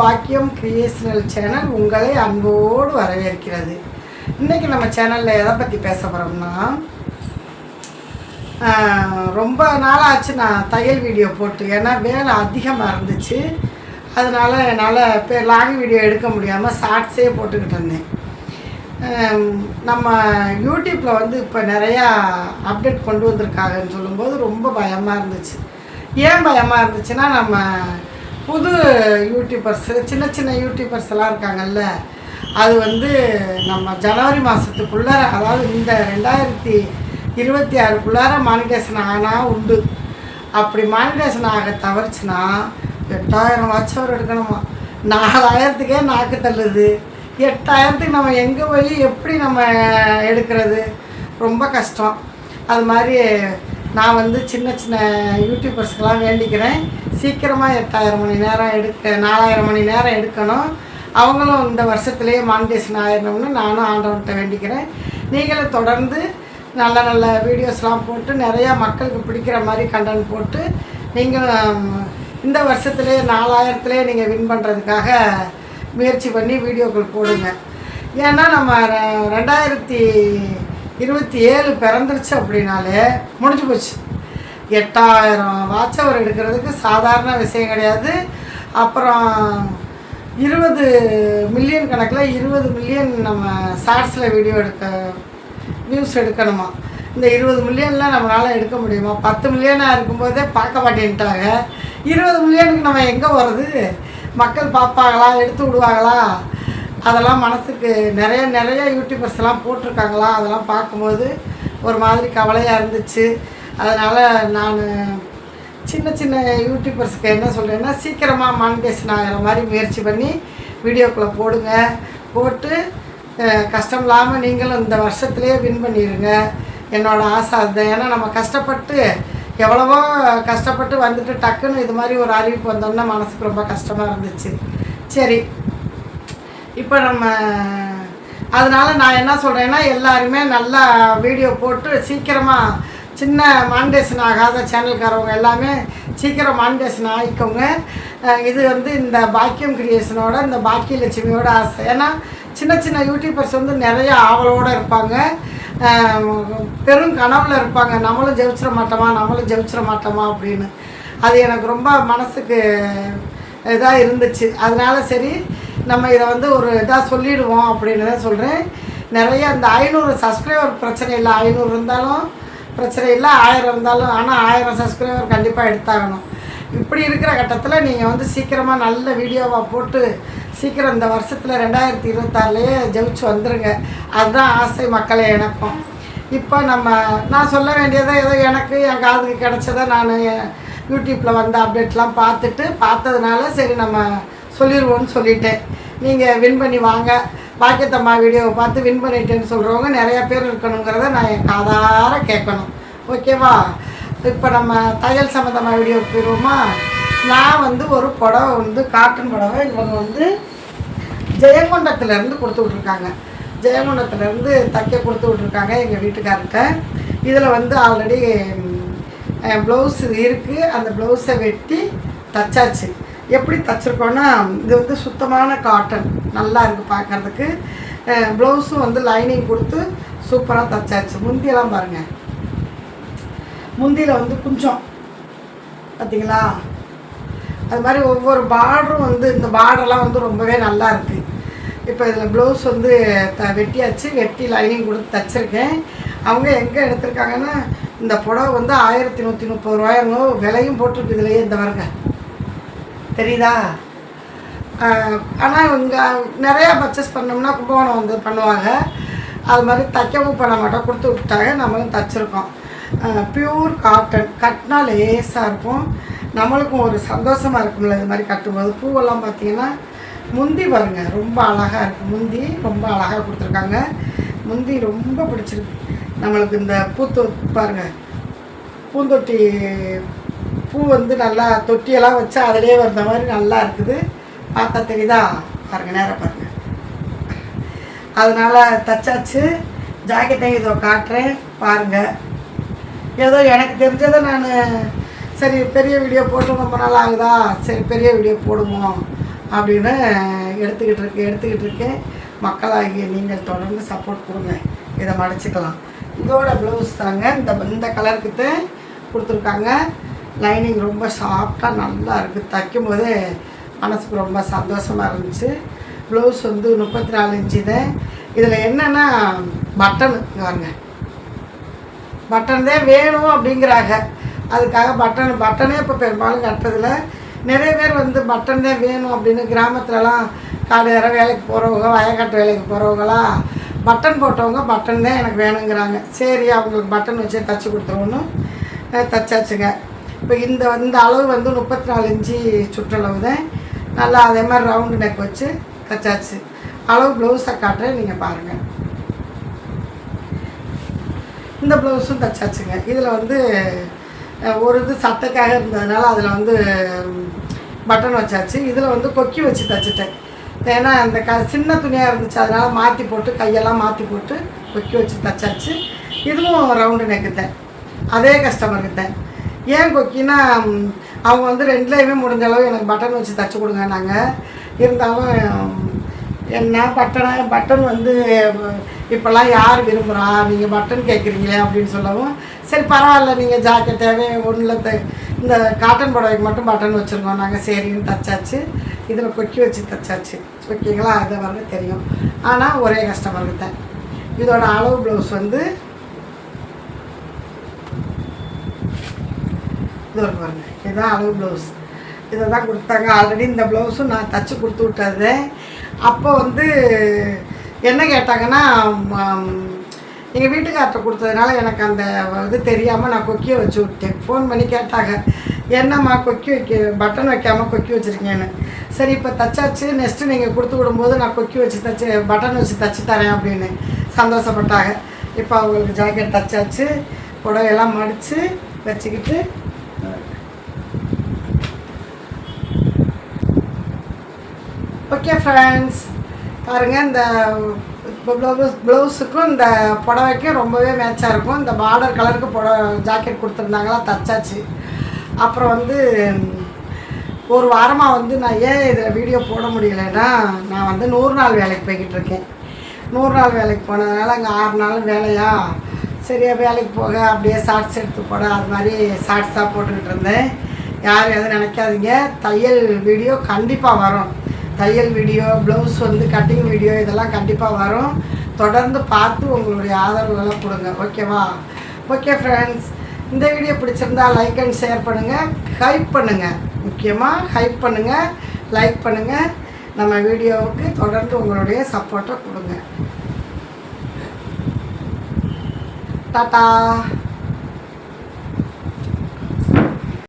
பாக்கியம் creational channel உங்களை அன்போடு வரவேற்கிறது. இன்றைக்கி நம்ம சேனலில் எதை பற்றி பேச போகிறோம்னா, ரொம்ப நாளாச்சு நான் தையல் வீடியோ போட்டு. ஏன்னா வேலை அதிகமாக இருந்துச்சு. அதனால் என்னால் லாங் வீடியோ எடுக்க முடியாமல் ஷார்ட்ஸே போட்டுக்கிட்டு இருந்தேன். நம்ம யூடியூப்பில் வந்து இப்போ நிறையா அப்டேட் கொண்டு வந்திருக்காங்கன்னு சொல்லும்போது ரொம்ப பயமாக இருந்துச்சு. ஏன் பயமாக இருந்துச்சுன்னா, நம்ம புது யூடியூபர்ஸ் சின்ன சின்ன யூடியூபர்ஸ் எல்லாம் இருக்காங்கல்ல, அது வந்து நம்ம ஜனவரி மாதத்துக்குள்ளே, அதாவது இந்த 2026க்குள்ளார மானிட்டேஷன் ஆனால் உண்டு. அப்படி மானிட்டேஷன் ஆக தவறுச்சுன்னா 8000 வாட்ச் அவர் எடுக்கணுமா. 4000த்துக்கே நாக்கு தள்ளுது. 8000த்துக்கு நம்ம எங்கே போய் எப்படி நம்ம எடுக்கிறது? ரொம்ப கஷ்டம். அது மாதிரி நான் வந்து சின்ன சின்ன யூடியூபர்ஸ்க்கெலாம் வேண்டிக்கிறேன், சீக்கிரமாக 8000 மணி நேரம் 4000 மணி நேரம் எடுக்கணும். அவங்களும் இந்த வருஷத்துலேயே மானிட்டேஷன் ஆயிடணும்னு நானும் ஆண்டவன்கிட்ட வேண்டிக்கிறேன். நீங்களும் தொடர்ந்து நல்ல நல்ல வீடியோஸ்லாம் போட்டு நிறையா மக்களுக்கு பிடிக்கிற மாதிரி கண்டென்ட் போட்டு நீங்களும் இந்த வருஷத்துலேயே 4000த்துலேயே நீங்கள் வின் பண்ணுறதுக்காக முயற்சி பண்ணி வீடியோக்கள் போடுங்க. ஏன்னா நம்ம 2027 பிறந்துருச்சு அப்படின்னாலே முடிஞ்சு போச்சு. 8000 வாட்ச் அவர் எடுக்கிறதுக்கு சாதாரண விஷயம் கிடையாது. அப்புறம் 20 மில்லியன் கணக்கில் 20 மில்லியன் நம்ம ஷார்ட்ஸில் வீடியோ வியூஸ் எடுக்கணுமா. இந்த 20 மில்லியனில் நம்மளால் எடுக்க முடியுமா? 10 மில்லியனாக இருக்கும்போதே பார்க்க மாட்டேன்ட்டாங்க. 20 மில்லியனுக்கு நம்ம எங்கே போகிறது? மக்கள் பார்ப்பாங்களா? எடுத்து விடுவாங்களா? அதெல்லாம் மனசுக்கு நிறைய யூடியூபர்ஸ்லாம் போட்டிருக்காங்களா, அதெல்லாம் பார்க்கும்போது ஒரு மாதிரி கவலையாக இருந்துச்சு. அதனால் நான் சின்ன சின்ன யூடியூபர்ஸுக்கு என்ன சொல்கிறேன்னா, சீக்கிரமாக மானிட்டேஷன் ஆகிற மாதிரி முயற்சி பண்ணி வீடியோக்குள்ளே போடுங்க. போட்டு கஷ்டம் இல்லாமல் நீங்களும் இந்த வருஷத்துலேயே வின் பண்ணிடுங்க. என்னோடய ஆசை அதுதான். ஏன்னா நம்ம கஷ்டப்பட்டு எவ்வளவோ கஷ்டப்பட்டு வந்துட்டு டக்குன்னு இது மாதிரி ஒரு அறிவிப்பு வந்தோம்னா மனசுக்கு ரொம்ப கஷ்டமாக இருந்துச்சு. சரி, இப்போ நம்ம அதனால் நான் என்ன சொல்கிறேன்னா, எல்லாருமே நல்லா வீடியோ போட்டு சீக்கிரமாக சின்ன மானிட்டேஷன் ஆகாத சேனல்காரவங்க எல்லாமே சீக்கிரம் மானிட்டேஷன் ஆகிக்கோங்க. இது வந்து இந்த பாக்கியம் கிரியேஷனோட இந்த பாக்கியலட்சுமியோட ஆசை. ஏன்னா சின்ன சின்ன யூடியூபர்ஸ் வந்து நிறைய ஆவலோடு இருப்பாங்க, பெரும் கனவில் இருப்பாங்க, நம்மளும் ஜெயிச்சிட மாட்டோமா அப்படின்னு. அது எனக்கு ரொம்ப மனசுக்கு இதாக இருந்துச்சு. அதனால் சரி, நம்ம இதை வந்து ஒரு இதாக சொல்லிவிடுவோம் அப்படின்னு தான் சொல்கிறேன். நிறைய இந்த 500 சப்ஸ்கிரைபர் பிரச்சனை இல்லை, 500 இருந்தாலும் பிரச்சனை இல்லை, 1000 இருந்தாலும். ஆனால் 1000 சப்ஸ்கிரைபர் கண்டிப்பாக எடுத்தாகணும். இப்படி இருக்கிற கட்டத்தில் நீங்கள் வந்து சீக்கிரமாக நல்ல வீடியோவாக போட்டு சீக்கிரம் இந்த வருஷத்தில் 2026லேயே ஜெயிச்சு வந்துடுங்க. அதுதான் ஆசை மக்களே எனக்கும். இப்போ நான் சொல்ல வேண்டியதை ஏதோ எனக்கு என் காதுக்கு கிடச்சதை நான் யூடியூப்பில் வந்து அப்டேட்லாம் பார்த்ததுனால சரி நம்ம சொல்லிடுவோன்னு சொல்லிட்டேன். நீங்கள் வின் பண்ணி வாங்க. பாக்கியத்தம்மா வீடியோவை பார்த்து வின் பண்ணிட்டேன்னு சொல்கிறவங்க நிறையா பேர் இருக்கணுங்கிறத நான் என் காதார கேட்கணும். ஓகேவா? இப்போ நம்ம தையல் சம்மந்தமாக வீடியோவுக்கு போயிடுவோமா? நான் வந்து ஒரு புடவை வந்து காட்டன் புடவை இவங்க வந்து ஜெயங்கொண்டத்துலேருந்து கொடுத்து விட்ருக்காங்க. ஜெயங்கொண்டத்துலேருந்து தைக்க கொடுத்து விட்ருக்காங்க எங்கள் வீட்டுக்கார்கிட்ட. இதில் வந்து ஆல்ரெடி ப்ளவுஸ் இருக்குது. அந்த ப்ளவுஸை வெட்டி தைச்சாச்சு. எப்படி தைச்சிருக்கோன்னா, இது வந்து சுத்தமான காட்டன், நல்லா இருக்குது பார்க்குறதுக்கு. ப்ளவுஸும் வந்து லைனிங் கொடுத்து சூப்பராக தைச்சாச்சு. முந்தியெல்லாம் பாருங்கள், முந்தியில் வந்து கொஞ்சம் பார்த்திங்களா, அது மாதிரி ஒவ்வொரு பார்டரும் வந்து இந்த பார்டர்லாம் வந்து ரொம்பவே நல்லா இருக்குது. இப்போ இதில் ப்ளவுஸ் வந்து வெட்டியாச்சு, வெட்டி லைனிங் கொடுத்து தைச்சிருக்கேன். அவங்க எங்கே எடுத்திருக்காங்கன்னா, இந்த புடவை வந்து 1130 ரூபாயங்க விலையும் போட்டிருக்கு இதுலையே. இந்த வருங்க தெரியுதா? ஆனால் இங்கே நிறையா பர்ச்சேஸ் பண்ணோம்னா கும்பகோணம் வந்து பண்ணுவாங்க. அது மாதிரி தைக்கவும் பண்ண மாட்டோம், கொடுத்து விட்டுட்டாங்க. நம்மளும் தைச்சிருக்கோம். ப்யூர் காட்டன், கட்டினா லேஸாக இருக்கும், நம்மளுக்கும் ஒரு சந்தோஷமாக இருக்கும்ல இது மாதிரி கட்டும்போது. பூவெல்லாம் பார்த்திங்கன்னா முந்தி பாருங்கள் ரொம்ப அழகாக இருக்குது. முந்தி ரொம்ப அழகாக கொடுத்துருக்காங்க. முந்தி ரொம்ப பிடிச்சிருக்கு நம்மளுக்கு. இந்த பாருங்கள், பூந்தொட்டி பூ வந்து நல்லா தொட்டியெல்லாம் வச்சு அதிலே வந்த மாதிரி நல்லா இருக்குது. பார்த்தா தெரியுதா? பாருங்கள், நேராக பாருங்கள். அதனால் தைச்சாச்சு. ஜாக்கெட்டையும் இதோ காட்டுறேன் பாருங்கள். ஏதோ எனக்கு தெரிஞ்சதை நான் சரி பெரிய வீடியோ போட்டு ரொம்ப நாள் ஆகுதா, சரி பெரிய வீடியோ போடுவோம் அப்படின்னு எடுத்துக்கிட்டு இருக்கேன். மக்களாகிய நீங்கள் தொடர்ந்து சப்போர்ட் கொடுங்க. இதை மடிச்சுக்கலாம். இதோட ப்ளவுஸ் தாங்க இந்த கலருக்கு தான் கொடுத்துருக்காங்க. லைனிங் ரொம்ப சாஃப்டாக நல்லா இருக்குது. தைக்கும் போதே மனசுக்கு ரொம்ப சந்தோஷமாக இருந்துச்சு. ப்ளவுஸ் வந்து 34 இன்ச்சு தான். இதில் என்னென்னா பட்டனு பாருங்க, பட்டன் தான் வேணும் அப்படிங்கிறாங்க. அதுக்காக பட்டனே இப்போ பெரும்பாலும் கட்டுறதில்ல. நிறைய பேர் வந்து பட்டன் தான் வேணும் அப்படின்னு கிராமத்துலலாம் காலையில வேலைக்கு போகிறவங்க, வயக்காட்டு வேலைக்கு போகிறவங்களாம் பட்டன் போட்டவங்க பட்டன் தான் எனக்கு வேணுங்கிறாங்க. சரி, அவங்களுக்கு பட்டன் வச்சே தைச்சி கொடுத்துருவோன்னு தைச்சாச்சுங்க. இப்போ இந்த அளவு வந்து 34 இன்ச்சு சுற்றளவு தான். நல்லா அதே மாதிரி ரவுண்டு நெக் வச்சு தைச்சாச்சு. அளவு ப்ளவுஸை காட்டுறேன், நீங்கள் பாருங்கள். இந்த ப்ளவுஸும் தைச்சாச்சுங்க. இதில் வந்து ஒரு இது சட்டைக்காக இருந்ததுனால அதில் வந்து பட்டன் வச்சாச்சு. இதில் வந்து கொக்கி வச்சு தைச்சிட்டேன். ஏன்னா அந்த சின்ன துணியாக இருந்துச்சு, அதனால் மாற்றி போட்டு கையெல்லாம் மாற்றி போட்டு கொக்கி வச்சு தைச்சாச்சு. இதுவும் ரவுண்டு நெக்குத்தேன். அதே கஸ்டமருக்கு தான். ஏன் கொக்கின்னா அவங்க வந்து ரெண்டுலேயுமே முடிஞ்ச அளவு எனக்கு பட்டன் வச்சு தைச்சி கொடுங்க. நாங்கள் இருந்தாலும் என்ன பட்டன் வந்து இப்போல்லாம் யார் விரும்புகிறா, நீங்கள் பட்டன் கேட்குறீங்களே அப்படின்னு சொல்லவும், சரி பரவாயில்ல, நீங்கள் ஜாக்கெட்டாகவே ஒன்றில் இந்த காட்டன் புடவைக்கு மட்டும் பட்டன் வச்சுருக்கோம் நாங்கள், சரின்னு தைச்சாச்சு. இதில் கொக்கி வச்சு தைச்சாச்சு. ஓகேங்களா? அதை வந்து தெரியும். ஆனால் ஒரே கஸ்டமருக்கு தான். இதோட அளவு ப்ளவுஸ் வந்து இது ஒரு பாருங்க, இதுதான் அளவு ப்ளவுஸ். இதை தான் கொடுத்தாங்க. ஆல்ரெடி இந்த ப்ளவுஸும் நான் தைச்சி கொடுத்து விட்டது. அப்போ வந்து என்ன கேட்டாங்கன்னா, எங்கள் வீட்டுக்கார்ட்ட கொடுத்ததுனால எனக்கு அந்த இது தெரியாமல் நான் கொக்கியை வச்சு விட்டேன். ஃபோன் பண்ணி கேட்டாங்க, என்னம்மா கொக்கி பட்டன் வைக்காமல் கொக்கி வச்சுருக்கீங்கன்னு. சரி, இப்போ தைச்சாச்சு, நெக்ஸ்ட்டு நீங்கள் கொடுத்து விடும்போது நான் கொக்கி வச்சு பட்டன் வச்சு தைச்சி தரேன் அப்படின்னு சந்தோஷப்பட்டாங்க. இப்போ அவங்களுக்கு ஜாக்கெட் தைச்சாச்சு, புடவையெல்லாம் மடித்து வச்சுக்கிட்டு. ஓகே ஃப்ரெண்ட்ஸ், பாருங்கள், இந்த ப்ளவுஸுக்கும் இந்த புடவைக்கும் ரொம்பவே மேட்சாக இருக்கும். இந்த பார்டர் கலருக்கு ஜாக்கெட் கொடுத்துருந்தாங்களா, தைச்சாச்சு. அப்புறம் வந்து ஒரு வாரமாக வந்து நான் ஏன் இதில் வீடியோ போட முடியலைன்னா, நான் வந்து 100 நாள் வேலைக்கு போய்கிட்டு இருக்கேன். 100 நாள் வேலைக்கு போனதுனால அங்கே 6 நாள் வேலையா, சரியா வேலைக்கு போக அப்படியே ஷார்ட்ஸ் எடுத்து போட, அது மாதிரி ஷார்ட்ஸாக போட்டுக்கிட்டு இருந்தேன். யாரும் எதுவும் நினைக்காதீங்க, தையல் வீடியோ கண்டிப்பாக வரும். தையல் வீடியோ, ப்ளவுஸ் வந்து கட்டிங் வீடியோ, இதெல்லாம் கண்டிப்பாக வரும். தொடர்ந்து பார்த்து உங்களுடைய ஆதரவுகளை கொடுங்க. ஓகேவா? ஓகே ஃப்ரெண்ட்ஸ், இந்த வீடியோ பிடிச்சிருந்தா லைக் அண்ட் ஷேர் பண்ணுங்கள், ஹைப் பண்ணுங்கள். முக்கியமாக ஹைப் பண்ணுங்கள், லைக் பண்ணுங்கள். நம்ம வீடியோவுக்கு தொடர்ந்து உங்களுடைய சப்போர்ட்டை கொடுங்க. டாட்டா.